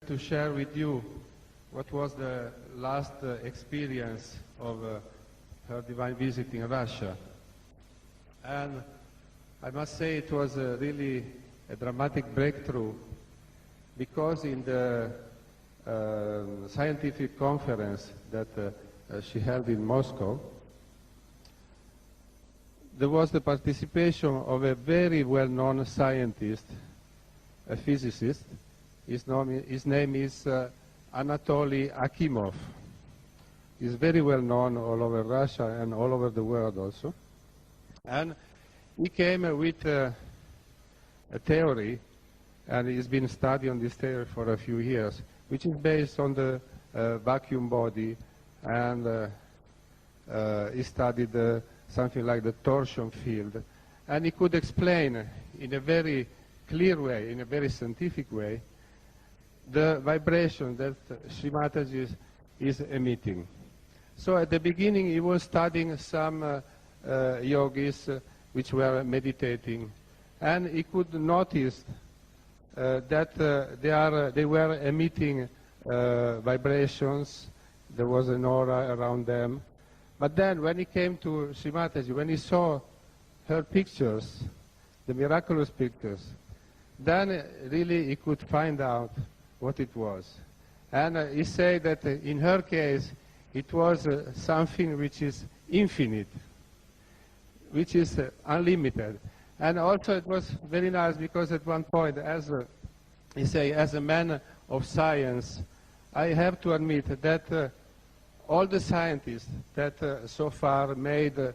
to share with you what was the last experience of her divine visit in Russia. And I must say it was really a dramatic breakthrough, because in the scientific conference that she held in Moscow, there was the participation of a very well-known scientist, a physicist. His name is Anatoly Akimov. He's very well known all over Russia and all over the world also. And he came with a theory, and he's been studying this theory for a few years, which is based on the vacuum body, and he studied something like the torsion field. And he could explain in a very clear way, in a very scientific way, the vibration that Shri Mataji is emitting. So at the beginning he was studying some yogis which were meditating, and he could notice that they were emitting vibrations. There was an aura around them. But then when he came to Shri Mataji, when he saw her pictures, the miraculous pictures, then really he could find out what it was. And he said that in her case it was something which is infinite, which is unlimited. And also it was very nice because at one point, as a man of science, I have to admit that all the scientists that so far made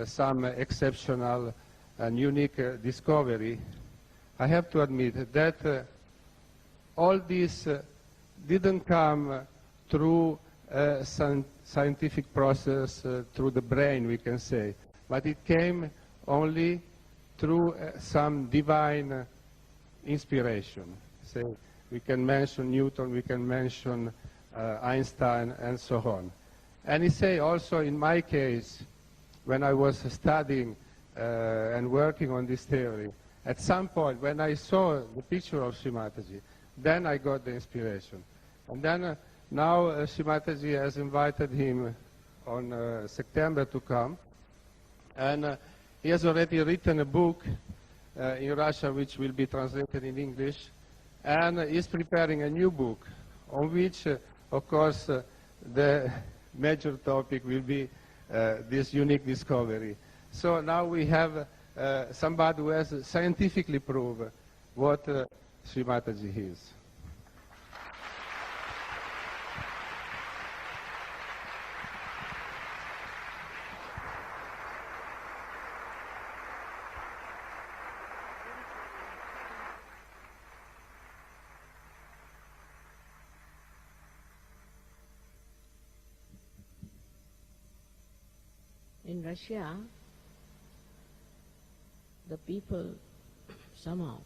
some exceptional and unique discovery, I have to admit that all this didn't come through a scientific process, through the brain, we can say, but it came only through some divine inspiration. Say, we can mention Newton, we can mention Einstein, and so on. And he say also in my case, when I was studying and working on this theory, at some point when I saw the picture of Shri Mataji, then I got the inspiration. And then now Shri Mataji has invited him on September to come, and he has already written a book in Russia which will be translated in English, and he's preparing a new book on which, of course, the major topic will be this unique discovery. So now we have somebody who has scientifically proved what Shri Mataji is. In Russia, the people somehow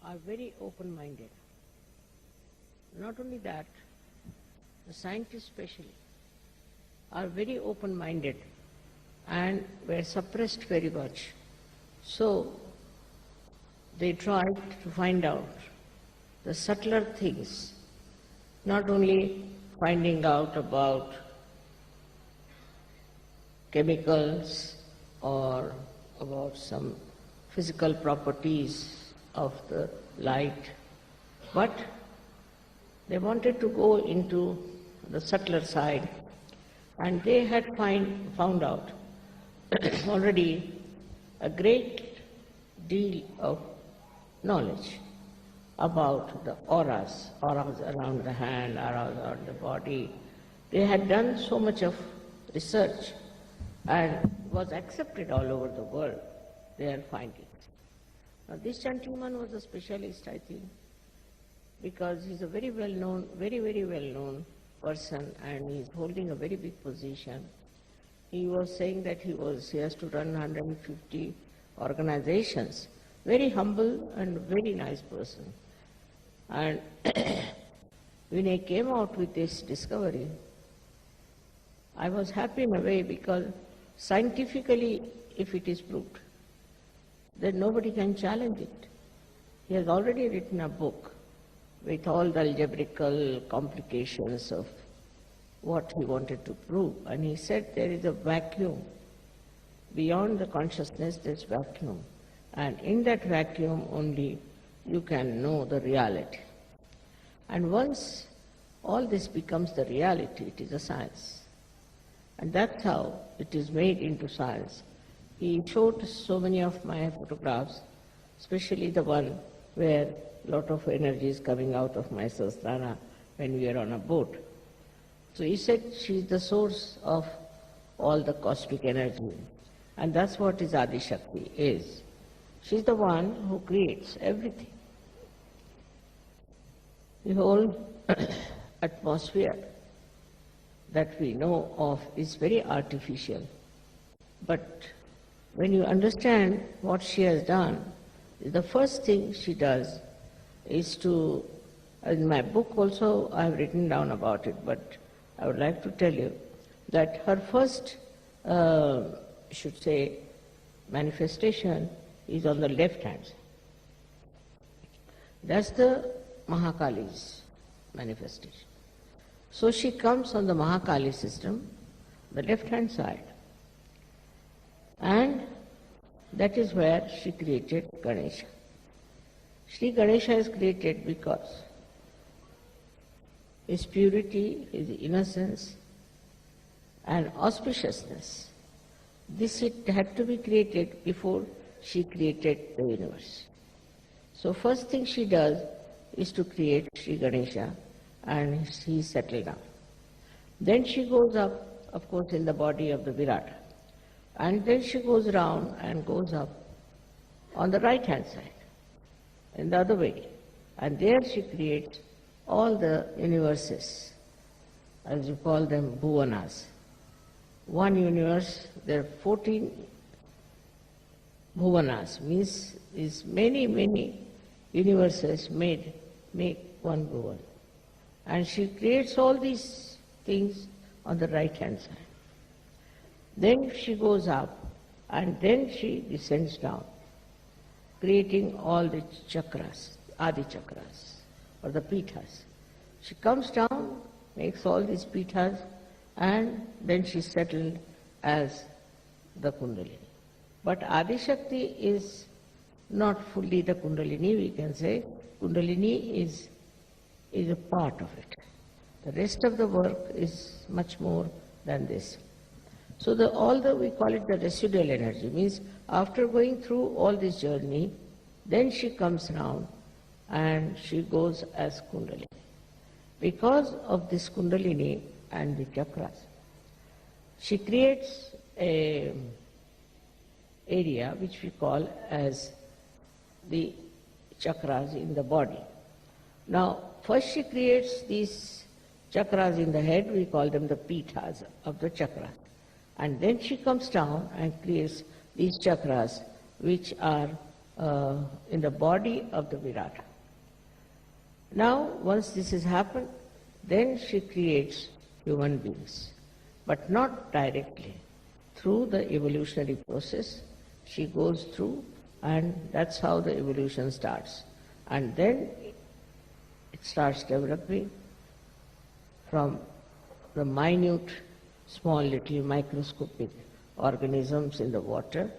are very open-minded. Not only that, the scientists especially are very open-minded and were suppressed very much. So they tried to find out the subtler things, not only finding out about chemicals or about some physical properties of the light, but they wanted to go into the subtler side, and they had found out already a great deal of knowledge about the auras around the hand, auras around the body. They had done so much of research and was accepted all over the world, their findings. Now this gentleman was a specialist, I think, because he's a very well-known, very well-known person, and he's holding a very big position. He was saying that he has to run 150 organizations. Very humble and very nice person. And when I came out with this discovery, I was happy in a way, because scientifically, if it is proved, then nobody can challenge it. He has already written a book with all the algebraical complications of what he wanted to prove. And he said there is a vacuum. Beyond the consciousness, there's vacuum. And in that vacuum only you can know the reality. And once all this becomes the reality, it is a science. And that's how it is made into science. He showed so many of my photographs, especially the one where a lot of energy is coming out of my sahasrara when we are on a boat. So he said she's the source of all the cosmic energy. And that's what his AdiShakti is. She's the one who creates everything. The whole atmosphere that we know of is very artificial. But when you understand what she has done, the first thing she does is to, in my book also I have written down about it, but I would like to tell you that her first, should say, manifestation is on the left hand side. That's the Mahakali's manifestation. So she comes on the Mahakali system, the left hand side. And that is where she created Ganesha. Shri Ganesha is created because his purity, his innocence and auspiciousness, this it had to be created before she created the universe. So first thing she does is to create Shri Ganesha, and he settled down. Then she goes up, of course, in the body of the Virata. And then she goes round and goes up on the right hand side, in the other way. And there she creates all the universes, as you call them, bhuvanas. One universe, there are 14 bhuvanas, means is many, many universes make one bhuvan. And she creates all these things on the right hand side. Then she goes up and then she descends down, creating all the chakras, Adi chakras, or the pithas. She comes down, makes all these pithas, and then she settled as the Kundalini. But AdiShakti is not fully the Kundalini, we can say. Kundalini is a part of it. The rest of the work is much more than this. So we call it the residual energy, means after going through all this journey, then she comes round and she goes as Kundalini. Because of this Kundalini and the chakras, she creates a area which we call as the chakras in the body. Now, first she creates these chakras in the head, we call them the pithas of the chakras. And then she comes down and creates these chakras which are in the body of the Virata. Now, once this has happened, then she creates human beings, but not directly. Through the evolutionary process, she goes through, and that's how the evolution starts. And then it starts developing from the minute, small little microscopic organisms in the water,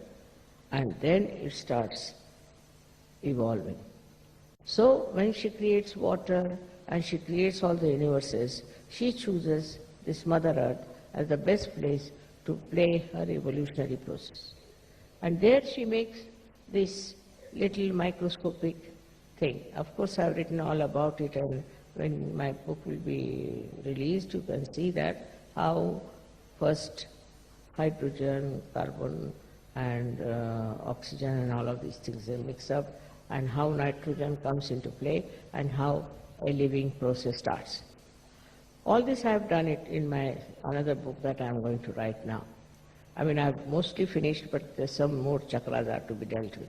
and then it starts evolving. So when she creates water and she creates all the universes, she chooses this Mother Earth as the best place to play her evolutionary process. And there she makes this little microscopic thing. Of course, I've written all about it, and when my book will be released, you can see that how first hydrogen, carbon, and oxygen and all of these things they mix up, and how nitrogen comes into play, and how a living process starts. All this I have done it in my another book that I am going to write now. I mean, I have mostly finished, but there's some more chakras are to be dealt with.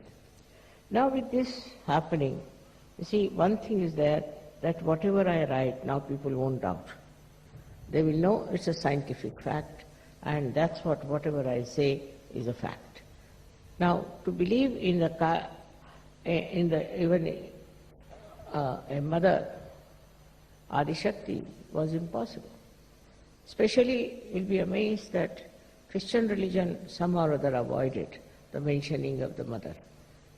Now with this happening, you see, one thing is there, that whatever I write, now people won't doubt. They will know it's a scientific fact, and that's whatever I say is a fact. Now, to believe in a mother AdiShakti was impossible. Especially, you'll be amazed that Christian religion somehow or other avoided the mentioning of the mother.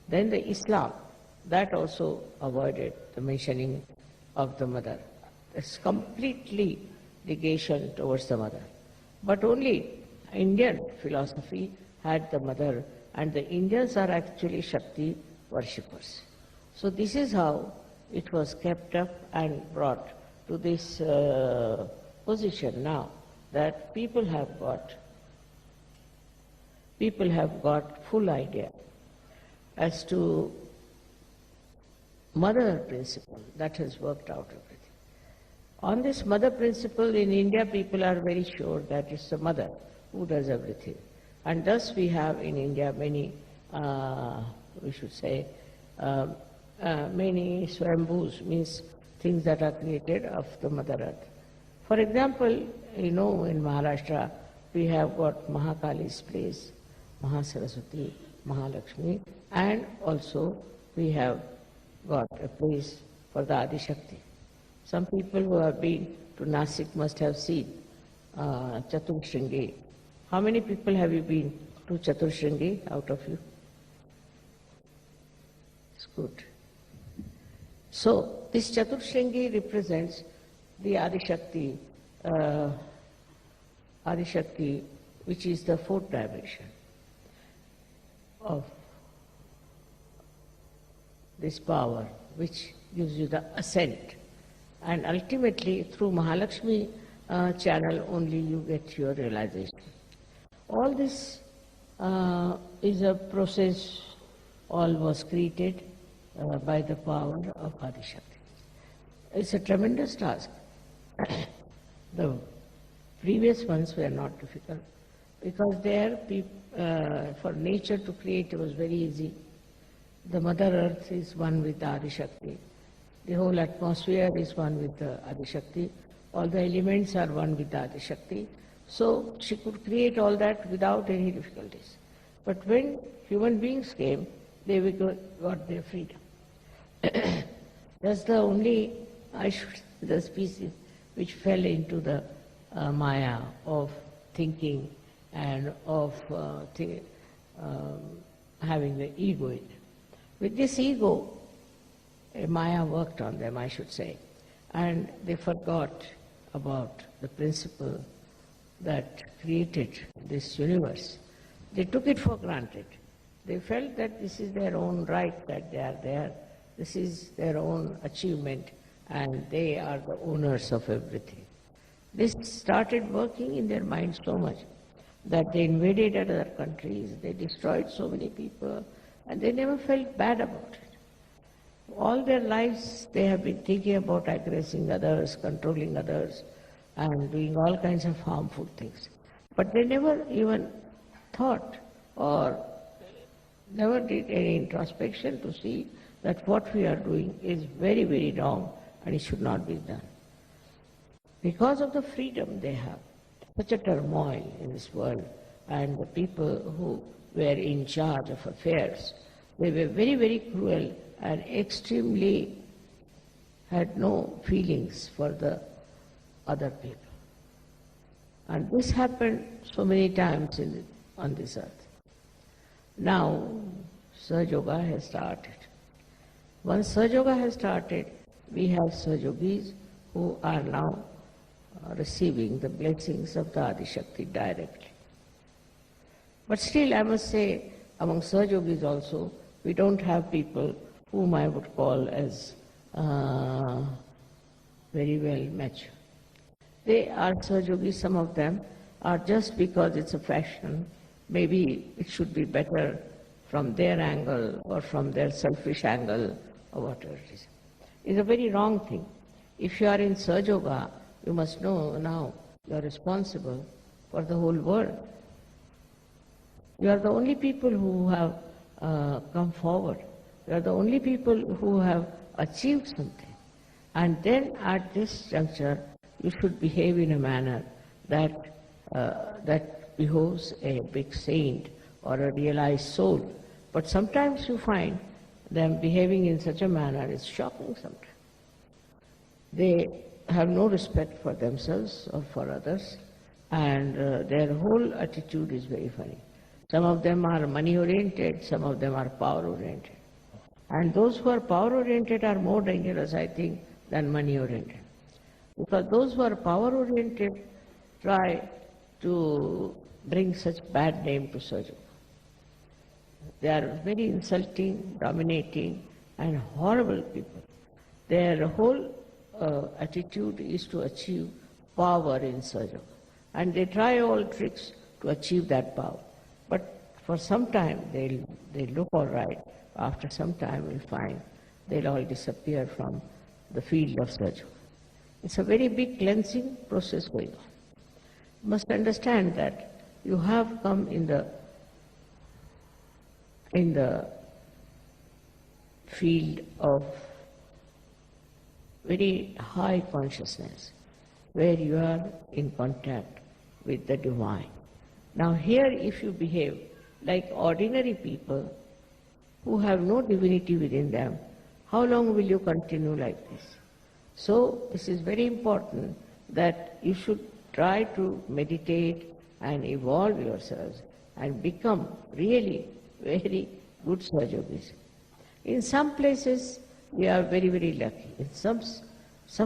Then the Islam, that also avoided the mentioning of the mother. It's completely negation towards the mother. But only Indian philosophy had the mother, and the Indians are actually Shakti worshippers. So this is how it was kept up and brought to this position now, that people have got full idea as to mother principle that has worked out everything. On this mother principle in India, people are very sure that it's the mother who does everything. And thus we have in India many, we should say, many swambhus, means things that are created of the Mother Earth. For example, you know, in Maharashtra, we have got Mahakali's place, Mahasaraswati, Mahalakshmi, and also we have got a place for the AdiShakti. Some people who have been to Nasik must have seen Chaturshringi. How many people have you been to Chaturshringi out of you? It's good. So, this Chaturshringi represents the AdiShakti, AdiShakti, which is the fourth dimension of this power, which gives you the ascent. And ultimately, through Mahalakshmi channel only you get your realization. All this is a process, all was created by the power of AdiShakti. It's a tremendous task. The previous ones were not difficult, because there, for nature to create was very easy. The Mother Earth is one with the AdiShakti. The whole atmosphere is one with the AdiShakti. All the elements are one with the AdiShakti. So she could create all that without any difficulties. But when human beings came, they got their freedom. That's the only, the species which fell into the Maya of thinking and of having the ego in it. With this ego, Maya worked on them, I should say, and they forgot about the principle that created this universe. They took it for granted. They felt that this is their own right, that they are there, this is their own achievement, and they are the owners of everything. This started working in their minds so much that they invaded other countries, they destroyed so many people, and they never felt bad about it. All their lives they have been thinking about aggressing others, controlling others, and doing all kinds of harmful things. But they never even thought or never did any introspection to see that what we are doing is very, very wrong and it should not be done. Because of the freedom they have, such a turmoil in this world, and the people who were in charge of affairs, they were very, very cruel and extremely had no feelings for the other people. And this happened so many times on this earth. Now, Sahajayoga has started. Once Sahajayoga has started, we have Sahajogis who are now receiving the blessings of the AdiShakti directly. But still, I must say, among Sahajogis also, we don't have people whom I would call as very well mature. They are Sahajogis, some of them are just because it's a fashion, maybe it should be better from their angle or from their selfish angle or whatever it is. It's a very wrong thing. If you are in Sahajayoga, you must know now you are responsible for the whole world. You are the only people who have come forward. You are the only people who have achieved something. And then at this juncture, you should behave in a manner that that behoves a big saint or a realized soul. But sometimes you find them behaving in such a manner, it's shocking sometimes. They have no respect for themselves or for others, and their whole attitude is very funny. Some of them are money-oriented, some of them are power-oriented. And those who are power-oriented are more dangerous, I think, than money-oriented. Because those who are power-oriented try to bring such bad name to Sahajayoga. They are very insulting, dominating, and horrible people. Their whole attitude is to achieve power in Sahajayoga. And they try all tricks to achieve that power. But for some time, they'll look all right. After some time, we'll find they'll all disappear from the field of Sahajayoga. It's a very big cleansing process going on. You must understand that you have come in the field of very high consciousness, where you are in contact with the divine. Now here, if you behave like ordinary people who have no divinity within them, how long will you continue like this? So this is very important that you should try to meditate and evolve yourselves and become really very good Sahajogis. In some places we are very, very lucky. In some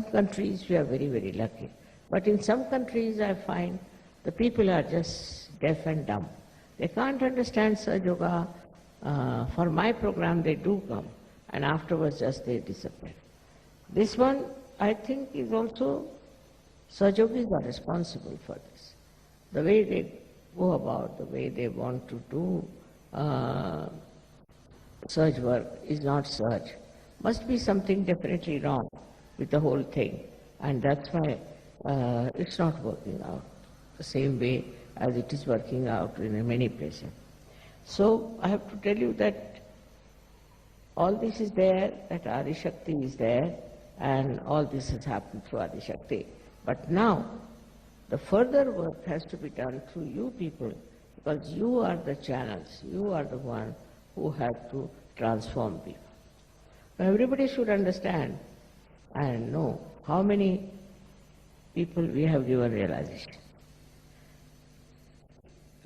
countries we are very, very lucky. But in some countries I find the people are just deaf and dumb. They can't understand Sahajayoga. For my program they do come, and afterwards just they disappear. This one, I think, is also, Sahajogis are responsible for this. The way they go about, the way they want to do Sahaj work is not Sahaj. Must be something definitely wrong with the whole thing, and that's why it's not working out the same way as it is working out in many places. So I have to tell you that all this is there, that AdiShakti is there, and all this has happened through AdiShakti. But now, the further work has to be done through you people, because you are the channels, you are the one who have to transform people. Now everybody should understand and know how many people we have given realization.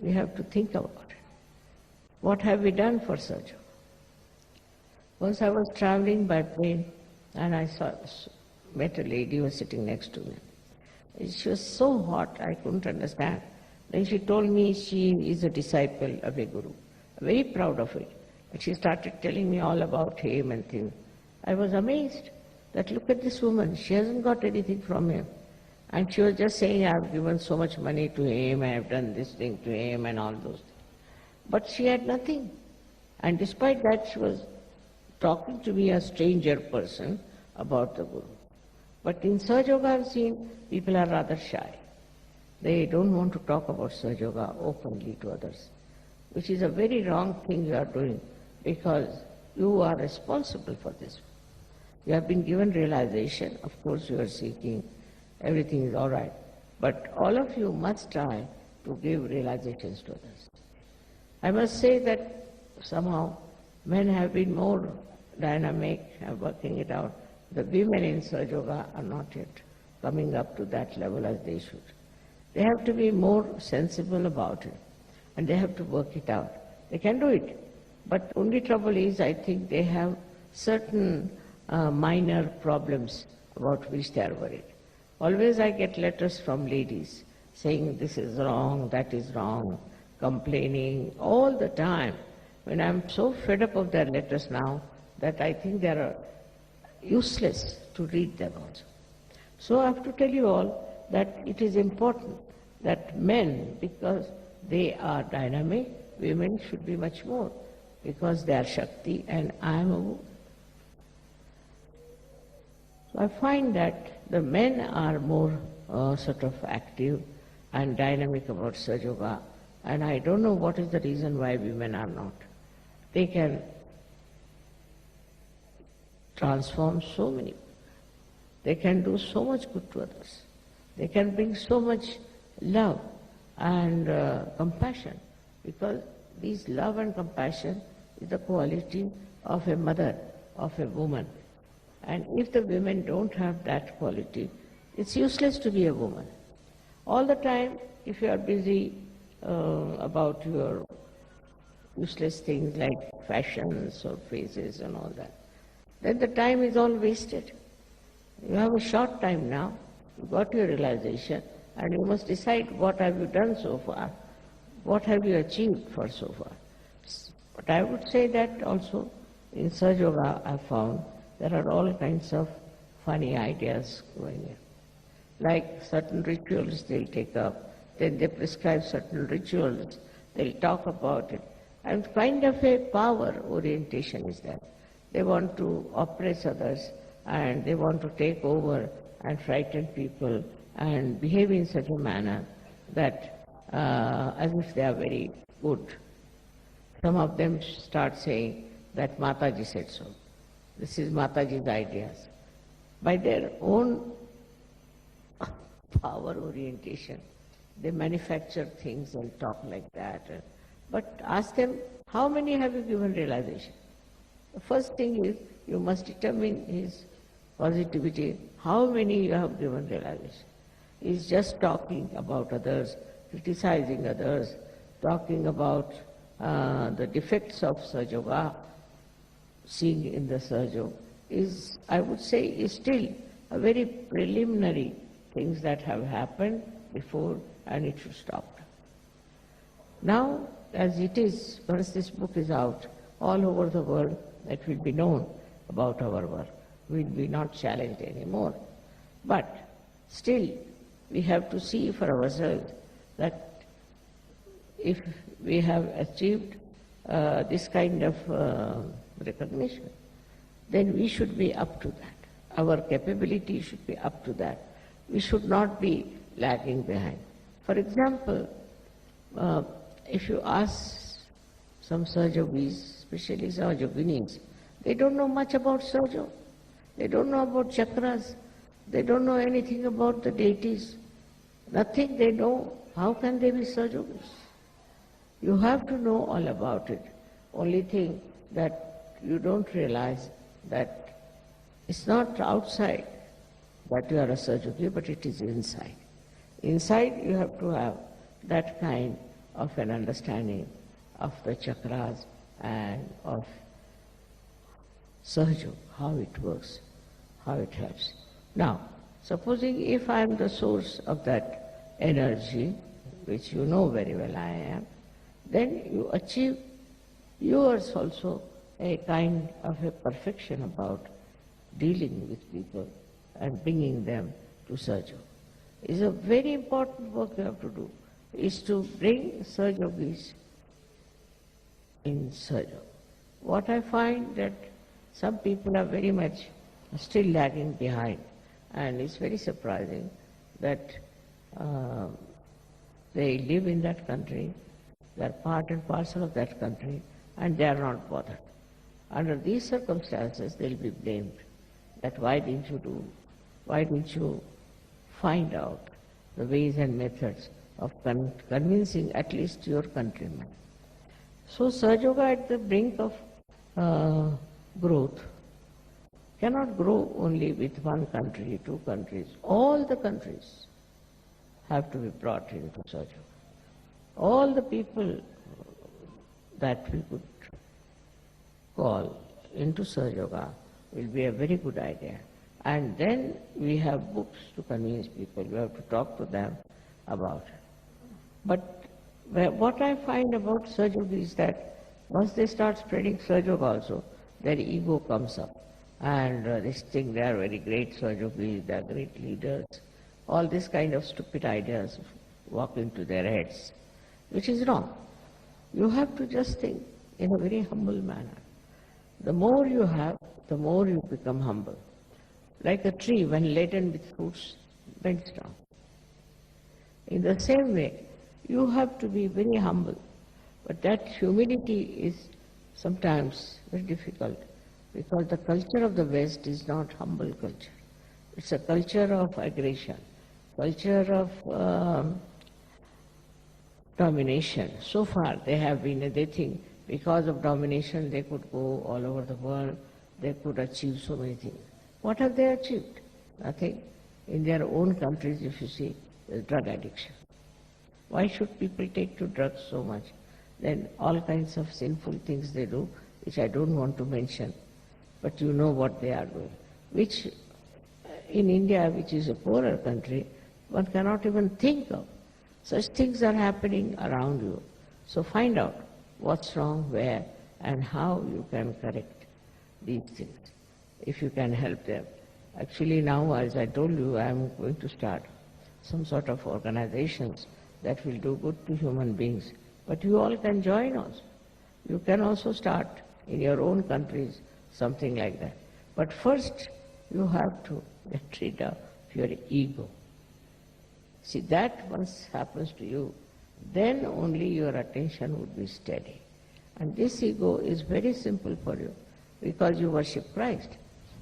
We have to think about it. What have we done for Sahajayoga? Once I was traveling by plane and I met a lady who was sitting next to me. She was so hot, I couldn't understand. Then she told me she is a disciple of a guru, very proud of it. And she started telling me all about him and things. I was amazed that look at this woman, she hasn't got anything from him. And she was just saying, I have given so much money to him, I have done this thing to him and all those things. But she had nothing. And despite that, she was talking to me, a stranger person, about the Guru. But in Sahajayoga, I've seen people are rather shy. They don't want to talk about Sahajayoga openly to others, which is a very wrong thing you are doing, because you are responsible for this. You have been given realization. Of course, you are seeking, everything is all right. But all of you must try to give realizations to others. I must say that somehow men have been more dynamic and working it out. The women in Sahajayoga are not yet coming up to that level as they should. They have to be more sensible about it, and they have to work it out. They can do it, but only trouble is, I think they have certain minor problems about which they are worried. Always I get letters from ladies saying this is wrong, that is wrong, complaining all the time. When I'm so fed up of their letters now that I think they are useless to read them also. So I have to tell you all that it is important that men, because they are dynamic, women should be much more, because they are Shakti and I am a woman. So I find that the men are more sort of active and dynamic about Sahajayoga, and I don't know what is the reason why women are not. They can transform so many people. They can do so much good to others. They can bring so much love and compassion, because this love and compassion is the quality of a mother, of a woman. And if the women don't have that quality, It's useless to be a woman. All the time, if you are busy about your useless things like fashions or faces and all that, then the time is all wasted. You have a short time now, you got your realization, and you must decide what have you done so far, what have you achieved for so far. But I would say that also in Sahajayoga I found there are all kinds of funny ideas going in. Like certain rituals they'll take up, then they prescribe certain rituals, they'll talk about it. And kind of a power orientation is there. They want to oppress others and they want to take over and frighten people and behave in such a manner that as if they are very good. Some of them start saying that Mataji said so. This is Mataji's ideas. By their own power orientation, they manufacture things and talk like that. But ask them, how many have you given realization? The first thing is, you must determine his positivity, how many you have given realization. He's just talking about others, criticizing others, talking about the defects of Sahajayoga, seeing in the Sahajayoga, is, I would say, is still a very preliminary things that have happened before, and it should stop. Now, as it is, once this book is out, all over the world, it will be known about our work. We will be not challenged anymore. But still, we have to see for ourselves that if we have achieved this kind of recognition, then we should be up to that. Our capability should be up to that. We should not be lagging behind. For example, if you ask some Sahajogis, especially Sahajoginis, they don't know much about Sahajayoga. They don't know about chakras. They don't know anything about the deities. Nothing they know. How can they be Sahajogis? You have to know all about it. Only thing that you don't realize that it's not outside that you are a Sahajogi, but it is inside. Inside you have to have that kind of an understanding of the chakras and of Sahajayoga, how it works, how it helps. Now, supposing if I am the source of that energy, which you know very well I am, then you achieve yours also a kind of a perfection about dealing with people and bringing them to Sahajayoga. It's a very important work you have to do, is to bring Sahajogis in Sahajayoga. What I find that some people are very much still lagging behind, and it's very surprising that they live in that country, they are part and parcel of that country, and they are not bothered. Under these circumstances, they will be blamed that why didn't you find out the ways and methods of convincing at least your countrymen. So Sahajayoga at the brink of growth cannot grow only with one country, two countries. All the countries have to be brought into Sahajayoga. All the people that we could call into Sahajayoga will be a very good idea. And then we have books to convince people. We have to talk to them about it. But what I find about Sahajayoga is that once they start spreading Sahajayoga also, their ego comes up. And they think they are very great Sahajogis, they are great leaders. All this kind of stupid ideas walk into their heads, which is wrong. You have to just think in a very humble manner. The more you have, the more you become humble. Like a tree, when laden with fruits, bends down. In the same way, you have to be very humble. But that humility is sometimes very difficult, because the culture of the West is not humble culture. It's a culture of aggression, culture of domination. So far they think because of domination they could go all over the world, they could achieve so many things. What have they achieved? Nothing. in their own countries, if you see, there's drug addiction. Why should people take to drugs so much? Then all kinds of sinful things they do, which I don't want to mention, but you know what they are doing, which in India, which is a poorer country, one cannot even think of. Such things are happening around you. So find out what's wrong, where, and how you can correct these things, if you can help them. Actually now, as I told you, I am going to start some sort of organizations that will do good to human beings. But you all can join us. You can also start in your own countries something like that. But first, you have to get rid of your ego. See, that once happens to you, then only your attention would be steady. And this ego is very simple for you, because you worship Christ.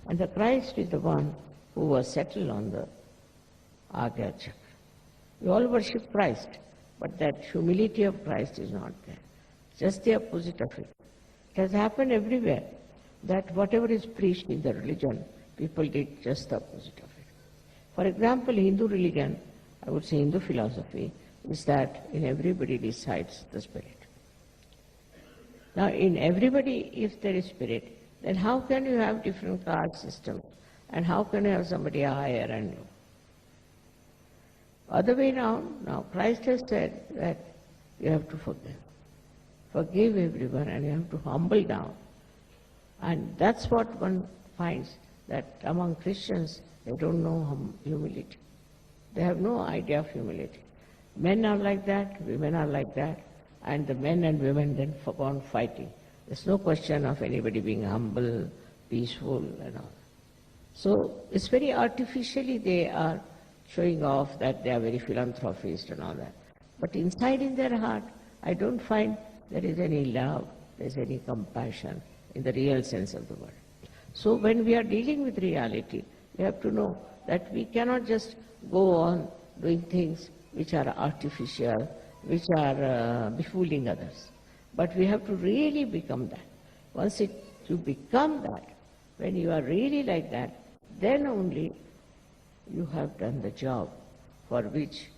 And the Christ is the one who was settled on the Agya Chakra. You all worship Christ, but that humility of Christ is not there. Just the opposite of it. It has happened everywhere, that whatever is preached in the religion, people did just the opposite of it. For example, Hindu religion, I would say Hindu philosophy, is that in everybody resides the spirit. Now, in everybody, if there is spirit, then how can you have different caste systems? And how can you have somebody higher and low? Other way around, now Christ has said that you have to forgive. Forgive everyone, and you have to humble down. And that's what one finds, that among Christians, they don't know humility. They have no idea of humility. Men are like that, women are like that, and the men and women then go on fighting. There's no question of anybody being humble, peaceful, and all. So it's very artificially they are showing off that they are very philanthropist and all that. But inside in their heart, I don't find there is any love, there is any compassion in the real sense of the word. So when we are dealing with reality, we have to know that we cannot just go on doing things which are artificial, which are befooling others. But we have to really become that. Once you become that, when you are really like that, then only you have done the job for which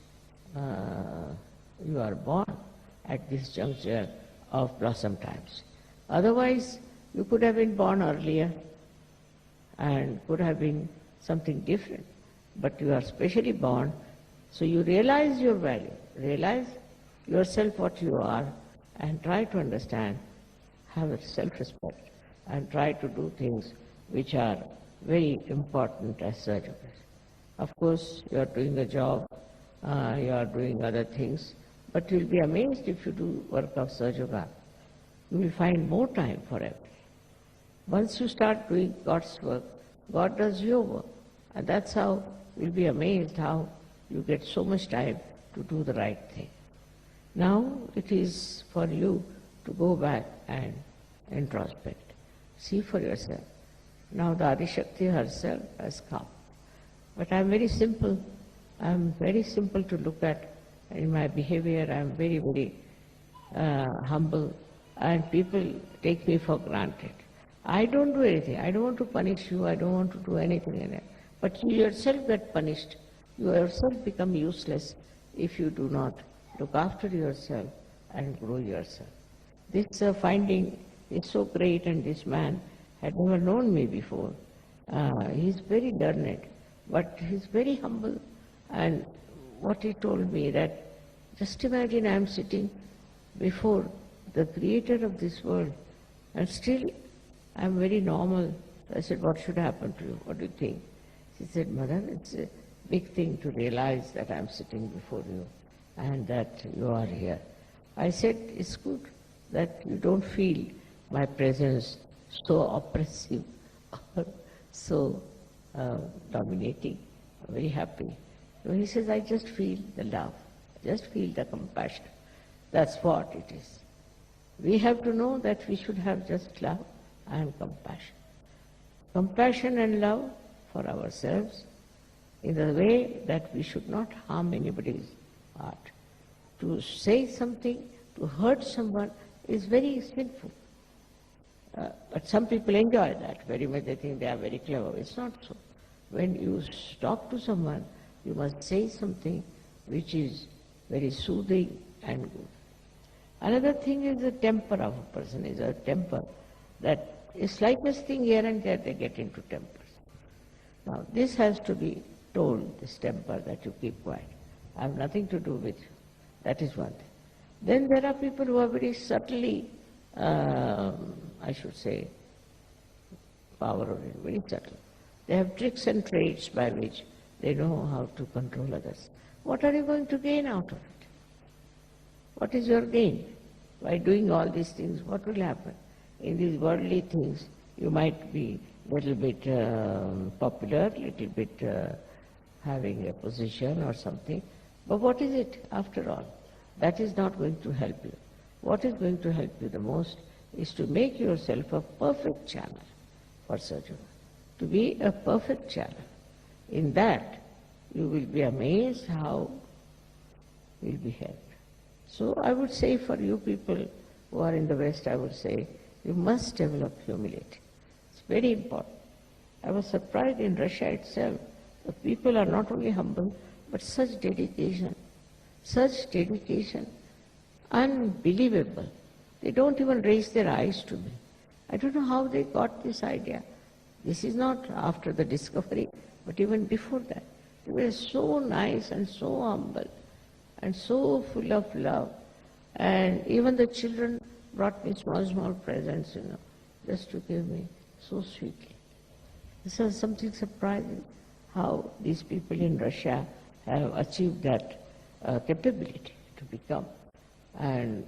you are born at this juncture of blossom times. Otherwise, you could have been born earlier and could have been something different. But you are specially born, so you realize your value, realize yourself what you are, and try to understand, have a self-respect, and try to do things which are very important as Sahajayogas. Of course, you are doing a job, you are doing other things, but you will be amazed if you do work of Sahajayoga. You will find more time for everything. Once you start doing God's work, God does your work. And that's how you'll be amazed how you get so much time to do the right thing. Now it is for you to go back and introspect. See for yourself. Now the AdiShakti herself has come. But I'm very simple. I'm very simple to look at. In my behavior, I'm very, very humble. And people take me for granted. I don't do anything. I don't want to punish you. I don't want to do anything in it. But you yourself get punished. You yourself become useless if you do not look after yourself and grow yourself. This finding is so great, and this man had never known me before. He's very learned, but he's very humble. And what he told me that, just imagine I'm sitting before the creator of this world, and still I'm very normal. I said, what should happen to you? What do you think? She said, Mother, it's a big thing to realize that I'm sitting before you and that you are here. I said, it's good that you don't feel my presence so oppressive or so dominating. I'm very happy. So he says, I just feel the love, just feel the compassion. That's what it is. We have to know that we should have just love and compassion. Compassion and love for ourselves in the way that we should not harm anybody's heart. To say something, to hurt someone is very sinful. But some people enjoy that very much. They think they are very clever. It's not so. when you talk to someone, you must say something which is very soothing and good. Another thing is the temper of a person, is a temper that is slightest thing here and there they get into tempers. Now this has to be told, this temper, that you keep quiet. I have nothing to do with you. That is one thing. Then there are people who are very subtly, I should say, power-oriented, very subtle. They have tricks and traits by which they know how to control others. What are you going to gain out of it? What is your gain? By doing all these things, what will happen? In these worldly things, you might be a little bit popular, little bit having a position or something, but what is it after all? That is not going to help you. What is going to help you the most is to make yourself a perfect channel for Sahajayoga. To be a perfect channel. In that, you will be amazed how you will be helped. So I would say for you people who are in the West, I would say, you must develop humility. It's very important. I was surprised in Russia itself. The people are not only humble, but such dedication, unbelievable. They don't even raise their eyes to me. I don't know how they got this idea. This is not after the discovery, but even before that. They were so nice and so humble and so full of love. And even the children brought me small presents, just to give me so sweetly. This was something surprising, how these people in Russia have achieved that capability to become. And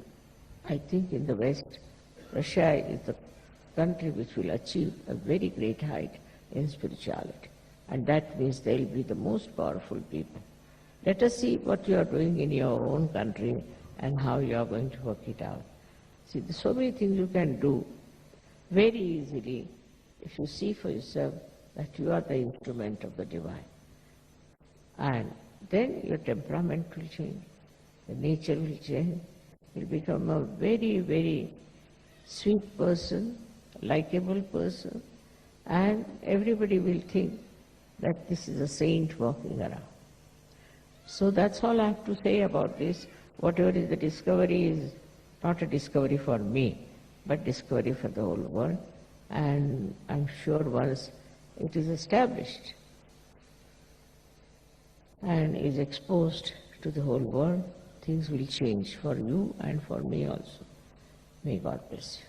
I think in the West, Russia is the country which will achieve a very great height in spirituality. And that means they will be the most powerful people. Let us see what you are doing in your own country and how you are going to work it out. See, there's so many things you can do very easily if you see for yourself that you are the instrument of the divine. And then your temperament will change, the nature will change, you'll become a very, very sweet person, likable person, and everybody will think that this is a saint walking around. So that's all I have to say about this. Whatever is the discovery is not a discovery for me, but discovery for the whole world. And I'm sure once it is established and is exposed to the whole world, things will change for you and for me also. May God bless you.